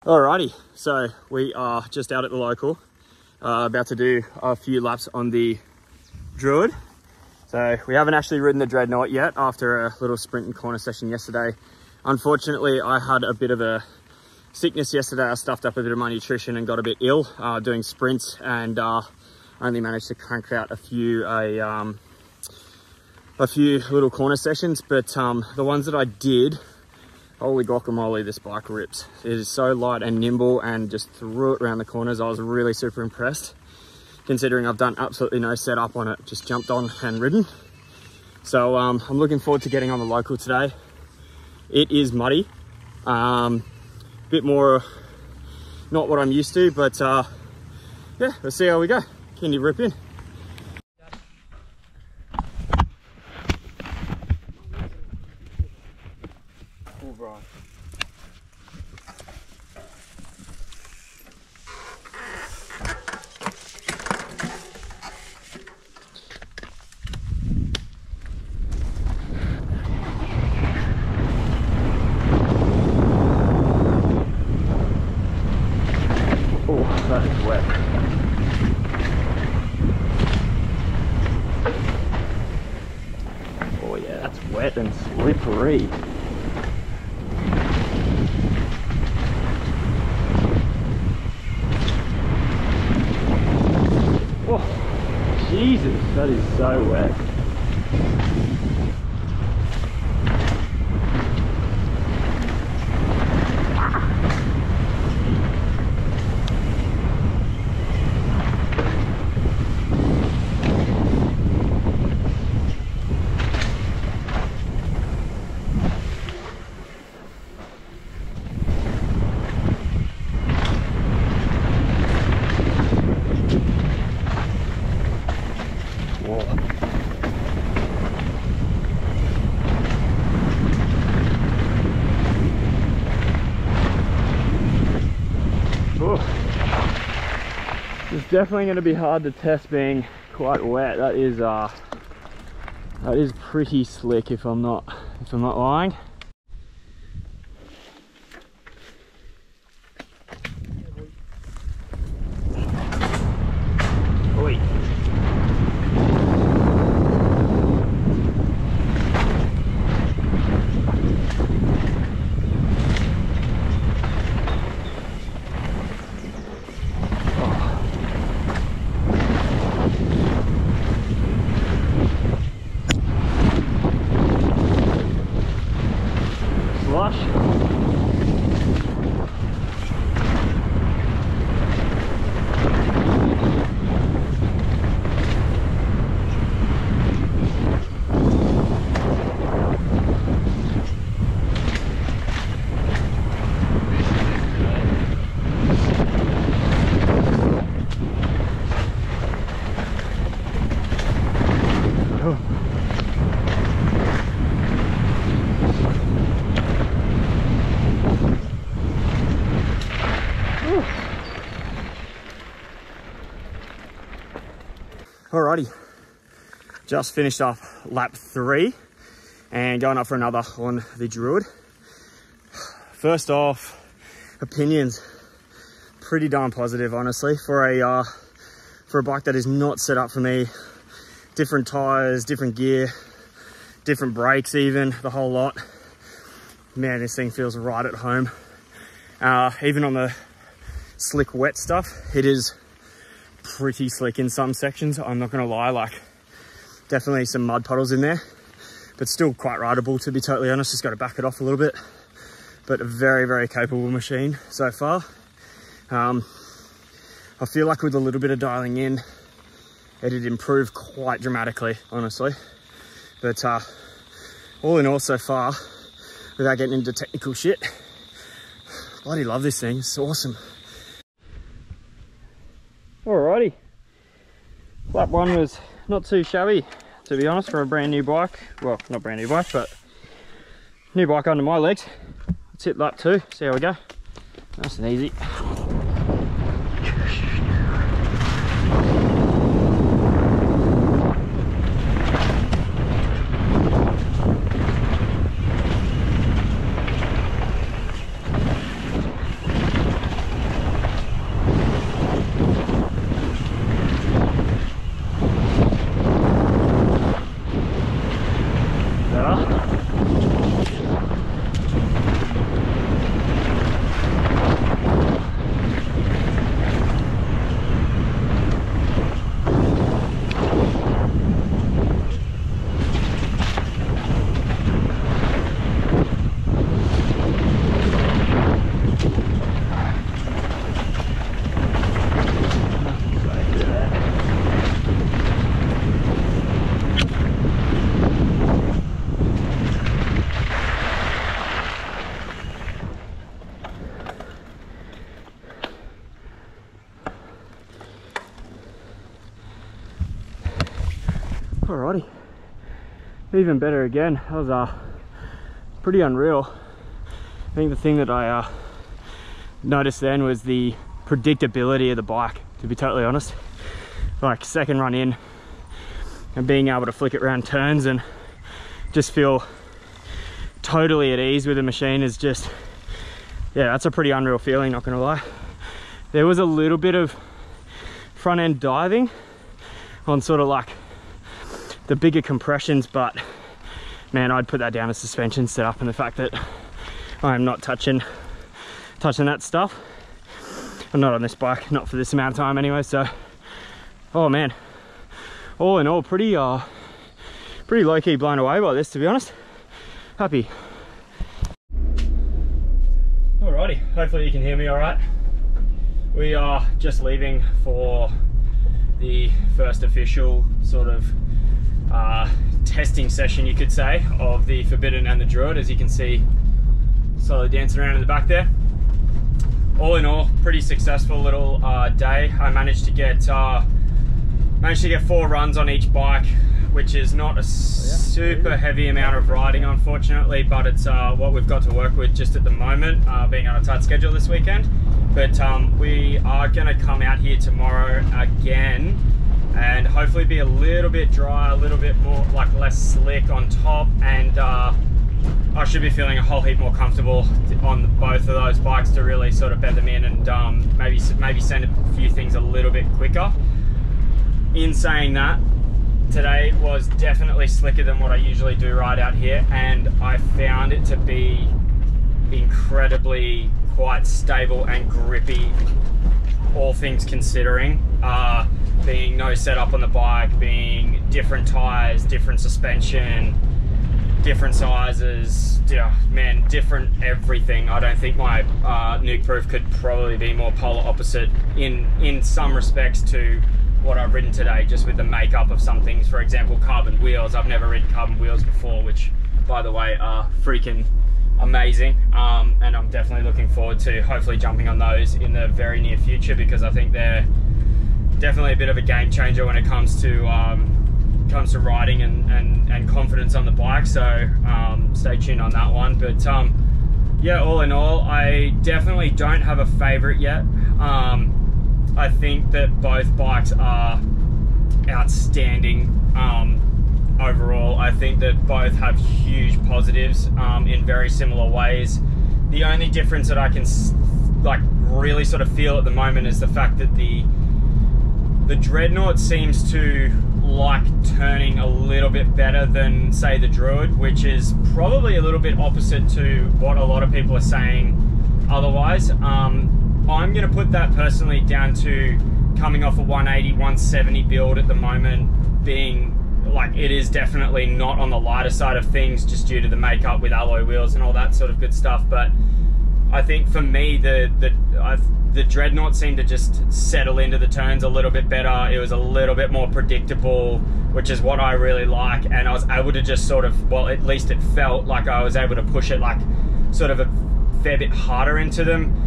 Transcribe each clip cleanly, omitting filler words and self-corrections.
Alrighty, so we are just out at the local, about to do a few laps on the Druid. So we haven't actually ridden the Dreadnought yet after a little sprint and corner session yesterday. Unfortunately, I had a bit of a sickness yesterday. I stuffed up a bit of my nutrition and got a bit ill doing sprints, and only managed to crank out a few little corner sessions. But the ones that I did, holy guacamole, this bike rips. It is so light and nimble, and just threw it around the corners. I was really super impressed, considering I've done absolutely no setup on it, just jumped on and ridden. So I'm looking forward to getting on the local today. It is muddy, bit more not what I'm used to, but yeah, let's see how we go. Can you rip in? Oh, bro. That is wet. Oh yeah, that's wet and slippery. Oh, Jesus, that is so wet. It's definitely going to be hard to test being quite wet. That is pretty slick, if I'm not lying. Oi. Slush. Alrighty, just finished off lap 3 and going up for another on the Druid. First off, opinions, pretty darn positive, honestly, for a bike that is not set up for me. Different tires, different gear, different brakes, even the whole lot. Man, this thing feels right at home. Even on the slick wet stuff, it is pretty slick in some sections. I'm not gonna lie, like definitely some mud puddles in there, but still quite rideable, to be totally honest. Just got to back it off a little bit, but a very, very capable machine so far. I feel like with a little bit of dialing in, it'd improve quite dramatically, honestly. But all in all so far, without getting into technical shit, bloody love this thing. It's awesome. Alrighty, lap 1 was not too shabby, to be honest, for a brand new bike. Well, not brand new bike, but new bike under my legs. Let's hit lap 2, see how we go. Nice and easy. Alrighty, even better again. That was pretty unreal. I think the thing that I noticed then was the predictability of the bike, to be totally honest. Like second run in and being able to flick it around turns and just feel totally at ease with the machine is just, yeah, that's a pretty unreal feeling, not gonna lie. There was a little bit of front end diving on sort of like the bigger compressions, but man, I'd put that down as suspension setup and the fact that I'm not touching that stuff. I'm not on this bike, not for this amount of time anyway, so oh man, all in all, pretty low-key blown away by this, to be honest. Happy. Alrighty, hopefully you can hear me all right. We are just leaving for the first official sort of testing session, you could say, of the Forbidden and the Druid. As you can see, slowly dancing around in the back there. All in all, pretty successful little day. I managed to get 4 runs on each bike, which is not a super heavy amount of riding, unfortunately, but it's what we've got to work with just at the moment, being on a tight schedule this weekend. But we are going to come out here tomorrow again and hopefully be a little bit dry, a little bit more, like less slick on top, and I should be feeling a whole heap more comfortable on both of those bikes to really sort of bed them in and maybe send a few things a little bit quicker. In saying that, today was definitely slicker than what I usually do right out here, and I found it to be incredibly quite stable and grippy, all things considering. Being no setup on the bike, being different tires, different suspension, different sizes, man, different everything. I don't think my nuke proof could probably be more polar opposite in some respects to what I've ridden today, just with the makeup of some things. For example, carbon wheels. I've never ridden carbon wheels before, which by the way are freaking amazing, and I'm definitely looking forward to hopefully jumping on those in the very near future, because I think they're definitely a bit of a game changer when it comes to riding and confidence on the bike. So stay tuned on that one. But yeah, all in all, I definitely don't have a favorite yet. I think that both bikes are outstanding overall. I think that both have huge positives in very similar ways. The only difference that I can like really sort of feel at the moment is the fact that the Dreadnought seems to like turning a little bit better than, say, the Druid, which is probably a little bit opposite to what a lot of people are saying otherwise. I'm going to put that personally down to coming off a 180, 170 build at the moment, being like, it is definitely not on the lighter side of things just due to the makeup with alloy wheels and all that sort of good stuff. But I think for me, the Dreadnought seemed to just settle into the turns a little bit better. It was a little bit more predictable, which is what I really like, and I was able to just sort of, well, at least it felt like I was able to push it like sort of a fair bit harder into them.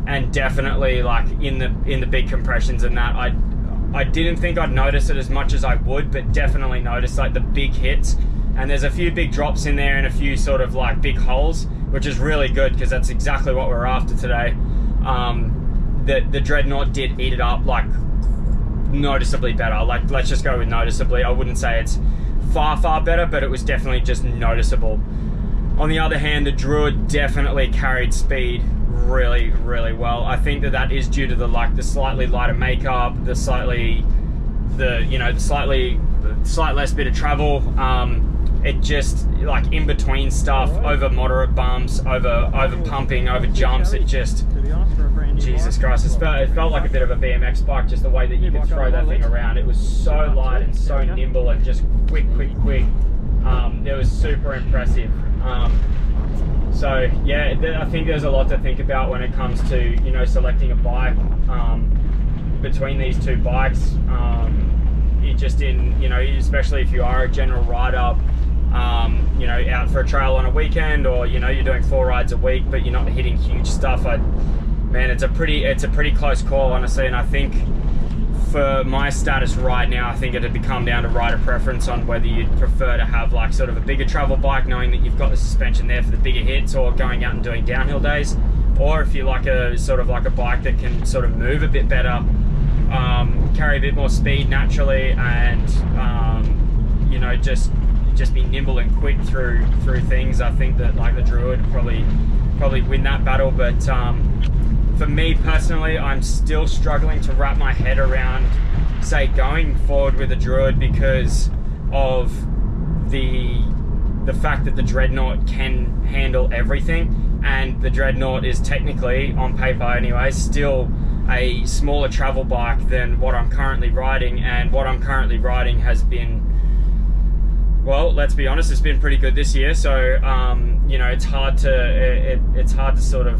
And definitely like in the big compressions and that, I didn't think I'd notice it as much as I would, but definitely noticed like the big hits, and there's a few big drops in there and a few sort of like big holes, which is really good because that's exactly what we're after today. The Dreadnought did eat it up like noticeably better. Like, let's just go with noticeably. I wouldn't say it's far better, but it was definitely just noticeable. On the other hand, the Druid definitely carried speed really well. I think that is due to the slightly lighter makeup, the slight less bit of travel. It just, like, in between stuff, over moderate bumps, over pumping, over jumps, it just, Jesus Christ, it felt like a bit of a BMX bike, just the way that you could throw that thing around. It was so light and so nimble and just quick. It was super impressive. So yeah, I think there's a lot to think about when it comes to, selecting a bike between these two bikes. Especially if you are a general rider, out for a trail on a weekend, or you're doing 4 rides a week, but you're not hitting huge stuff. Man, it's a pretty close call, honestly. And I think for my status right now, I think it'd become down to rider preference on whether you'd prefer to have like sort of a bigger travel bike, knowing that you've got the suspension there for the bigger hits, or going out and doing downhill days, or if you like a sort of like a bike that can sort of move a bit better, carry a bit more speed naturally, and you know, just be nimble and quick through things. I think that like the Druid probably win that battle, but for me personally, I'm still struggling to wrap my head around, say, going forward with a Druid because of the fact that the Dreadnought can handle everything, and the Dreadnought is technically, on paper anyway, still a smaller travel bike than what I'm currently riding, and what I'm currently riding has been, well, let's be honest, it's been pretty good this year. So you know, it's hard to sort of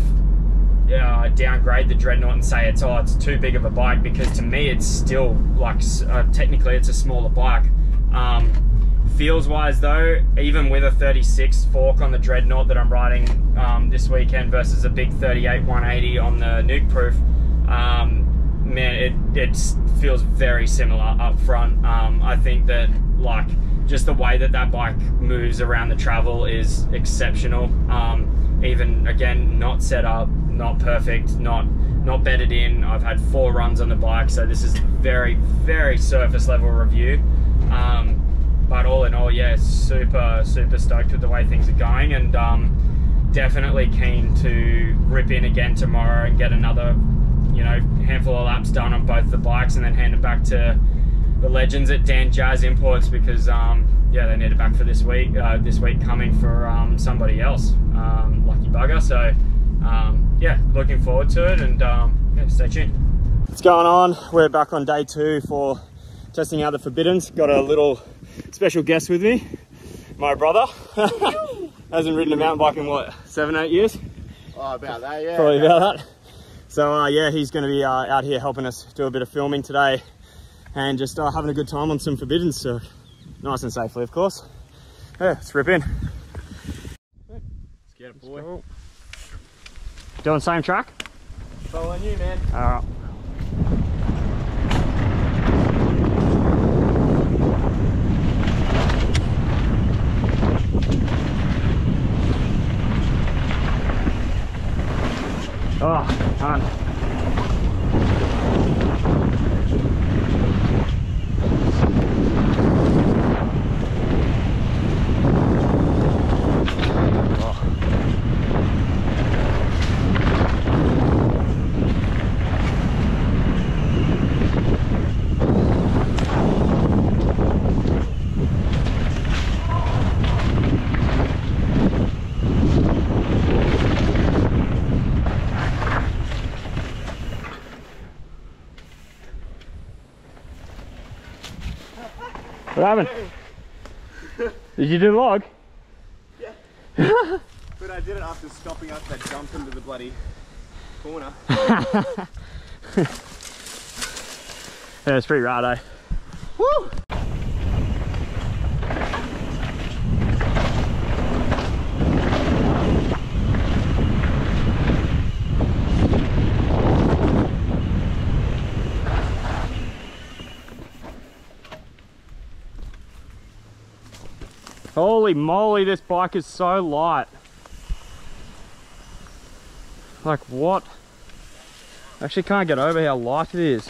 downgrade the Dreadnought and say it's too big of a bike, because to me it's still like technically it's a smaller bike. Feels wise though, even with a 36 fork on the Dreadnought that I'm riding this weekend versus a big 38 180 on the Nuke Proof, man, it feels very similar up front. I think that like just the way that bike moves around the travel is exceptional. Even again, not set up, not perfect, not bedded in. I've had 4 runs on the bike, so this is very, very surface level review. But all in all, yeah, super stoked with the way things are going, and definitely keen to rip in again tomorrow and get another, you know, handful of laps done on both the bikes, and then hand it back to the legends at DanJas Imports, because yeah, they need it back for this week coming for somebody else, lucky bugger. So yeah, looking forward to it, and yeah, stay tuned. What's going on? We're back on day 2 for testing out the Forbiddens. Got a little special guest with me, my brother. Hasn't ridden a mountain bike in what, 7-8 years? Oh, about that, yeah. Probably about that. So yeah, he's going to be out here helping us do a bit of filming today, and just having a good time on some Forbiddens, so nice and safely, of course. Yeah, let's rip in. Let's get it, boy. Cool. Doing same track? Following you, man. All right. Oh, man. What happened? Did you do the log? Yeah. But I did it after stopping up that jump into the bloody corner. Yeah, it's pretty rad, eh? Woo! Holy moly, this bike is so light. Like what? I actually can't get over how light it is.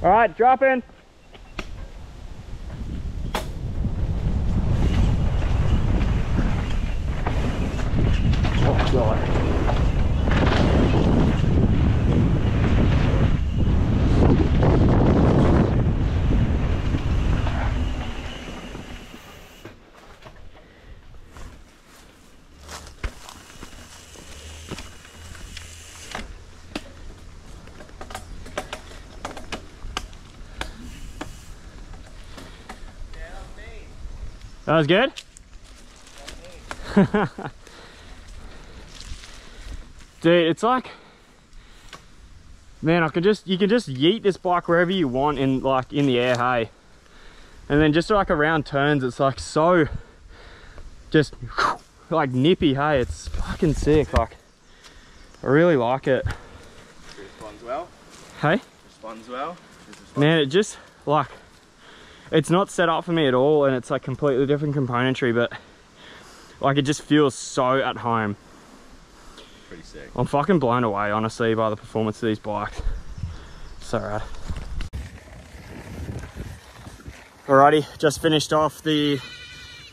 All right, drop in. That was good? Dude, it's like, man, you can just yeet this bike wherever you want in the air, hey. And then just like around turns, it's like so just like nippy, hey. It's fucking sick. Like, I really like it. It responds well. Hey? Responds well. Man, it just like, it's not set up for me at all, and it's like completely different componentry, but like it just feels so at home. Pretty sick. I'm fucking blown away, honestly, by the performance of these bikes. So rad. Alrighty, just finished off the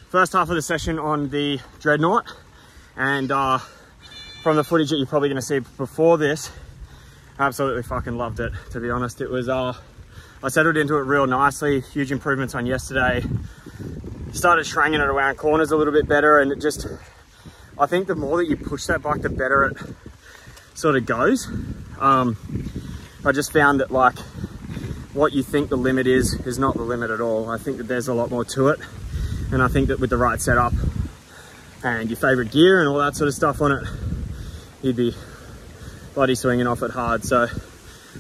first half of the session on the Dreadnought, and from the footage that you're probably going to see before this, absolutely fucking loved it, to be honest. It was I settled into it real nicely, huge improvements on yesterday. Started shranking it around corners a little bit better, and it just, I think the more that you push that bike, the better it sort of goes. I just found that like what you think the limit is not the limit at all. I think that there's a lot more to it, and I think that with the right setup and your favorite gear and all that sort of stuff on it, you'd be bloody swinging off it hard. So,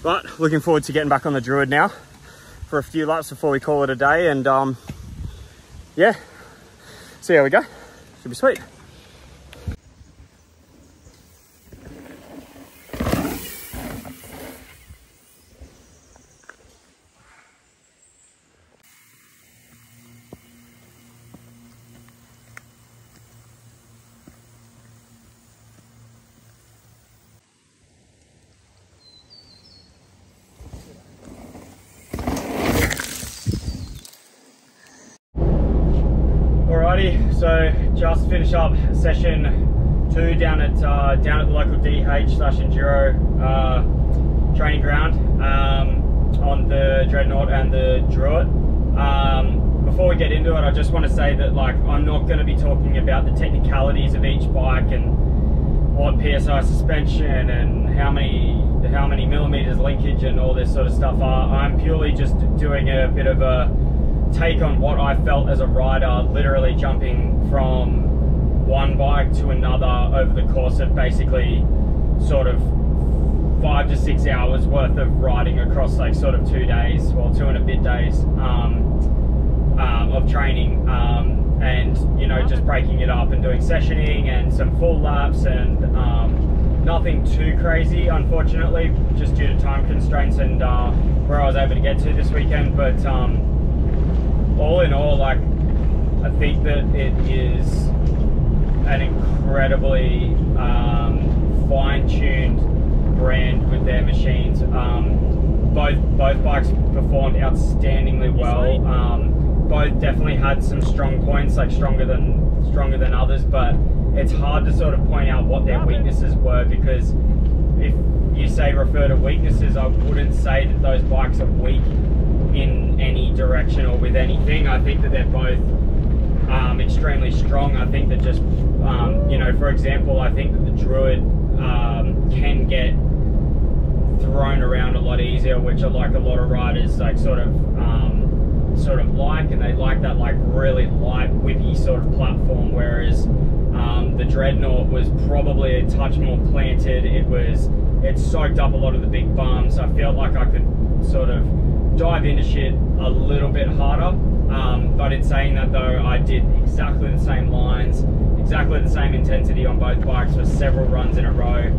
but looking forward to getting back on the Druid now for a few laps before we call it a day, and yeah, see how we go. Should be sweet. So just finished up session 2 down at the local DH/Enduro training ground on the Dreadnought and the Druid. Before we get into it, I just want to say that like I'm not going to be talking about the technicalities of each bike and what PSI suspension and how many millimeters linkage and all this sort of stuff are. I'm purely just doing a bit of a take on what I felt as a rider, literally jumping from one bike to another over the course of basically sort of 5 to 6 hours worth of riding across like sort of 2 days, well 2 and a bit days of training, and you know, just breaking it up and doing sessioning and some full laps, and nothing too crazy unfortunately, just due to time constraints and where I was able to get to this weekend. But all in all, like, I think that it is an incredibly fine-tuned brand with their machines. Both bikes performed outstandingly well. Both definitely had some strong points, like stronger than others, but it's hard to sort of point out what their weaknesses were, because if you say refer to weaknesses, I wouldn't say that those bikes are weak in any direction or with anything. I think that they're both extremely strong. I think that just you know, for example, I think that the Druid can get thrown around a lot easier, which are like a lot of riders like sort of like, and they like that like really light whippy sort of platform, whereas the Dreadnought was probably a touch more planted. It soaked up a lot of the big bumps. I felt like I could sort of dive into shit a little bit harder, but in saying that though, I did exactly the same lines, exactly the same intensity on both bikes for several runs in a row,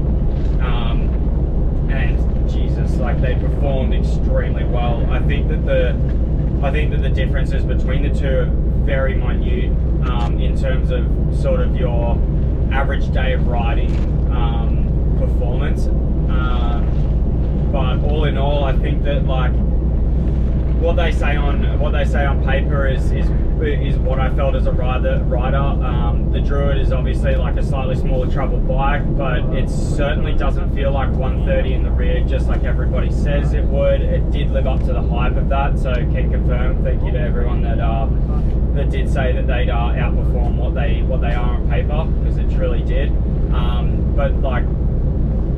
and Jesus, like, they performed extremely well. I think that the differences between the two are very minute in terms of sort of your average day of riding performance, but all in all, I think that like what they say on paper is what I felt as a rider. The Druid is obviously like a slightly smaller travel bike, but it certainly doesn't feel like 130 in the rear, just like everybody says it would. It did live up to the hype of that, so can confirm. Thank you to everyone that did say that they'd outperform what they are on paper, because it truly did. But like,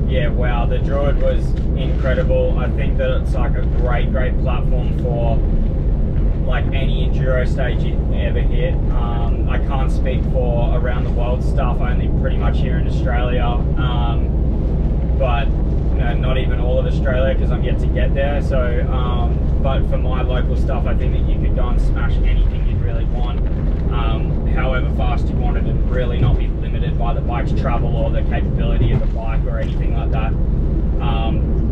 yeah, wow, the Druid was incredible. I think that it's like a great platform for like any enduro stage you ever hit. I can't speak for around the world stuff, only pretty much here in Australia, but you know, not even all of Australia because I'm yet to get there. So but for my local stuff, I think that you could go and smash anything you'd really want, however fast you wanted, and really not be limited by the bike's travel or the capability of the bike or anything like that.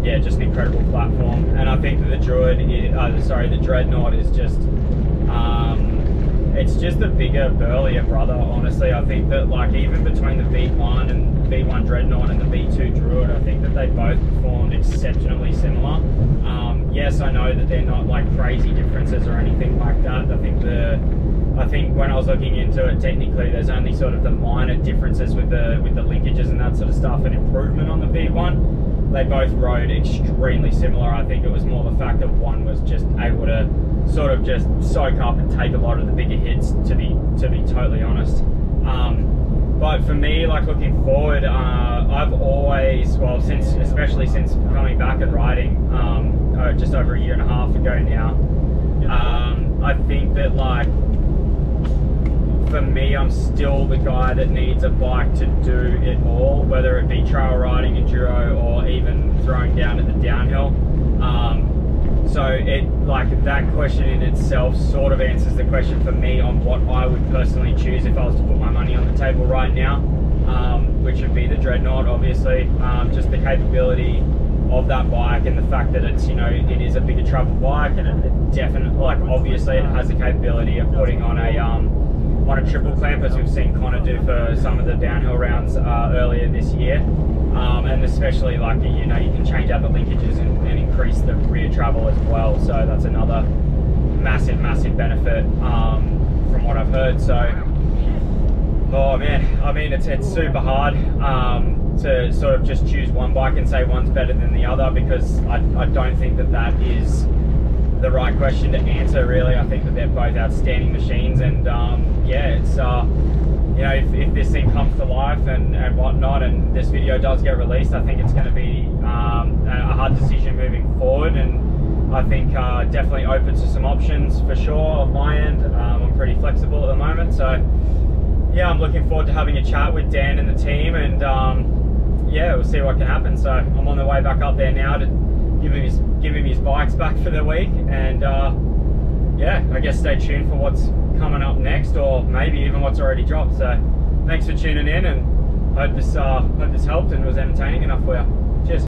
Yeah, just an incredible platform, and I think that the the Dreadnought is just, it's just a bigger, burlier brother. Honestly, I think that like even between the V1 and V1 Dreadnought and the V2 Druid, I think that they both performed exceptionally similar. Yes, I know that they're not like crazy differences or anything like that. I think when I was looking into it, technically there's only sort of the minor differences with the linkages and that sort of stuff, and improvement on the V1. They both rode extremely similar. I think it was more the fact that one was just able to sort of just soak up and take a lot of the bigger hits, to be totally honest. But for me, like looking forward, I've always, well, especially since coming back and riding just over a year and a half ago now, I think that like, for me, I'm still the guy that needs a bike to do it all, whether it be trail riding, enduro, or even throwing down at the downhill. So it, like, that question in itself sort of answers the question for me on what I would personally choose if I was to put my money on the table right now, which would be the Dreadnought, obviously. Just the capability of that bike and the fact that it's, you know, it is a bigger travel bike, and it definitely, like, obviously it has the capability of putting on a triple clamp, as we've seen Connor do for some of the downhill rounds earlier this year, and especially, like, you know, you can change out the linkages and increase the rear travel as well, so that's another massive benefit from what I've heard. So, oh man, I mean, it's super hard to sort of just choose one bike and say one's better than the other, because I don't think that is the right question to answer, really. I think that they're both outstanding machines, and yeah, it's you know, if this thing comes to life and whatnot, and this video does get released, I think it's going to be a hard decision moving forward, and I think definitely open to some options for sure on my end. I'm pretty flexible at the moment, so yeah, I'm looking forward to having a chat with Dan and the team, and yeah, we'll see what can happen. So I'm on the way back up there now to give him his bikes back for the week, and yeah, I guess stay tuned for what's coming up next, or maybe even what's already dropped. So thanks for tuning in, and hope this helped and was entertaining enough for you. Cheers.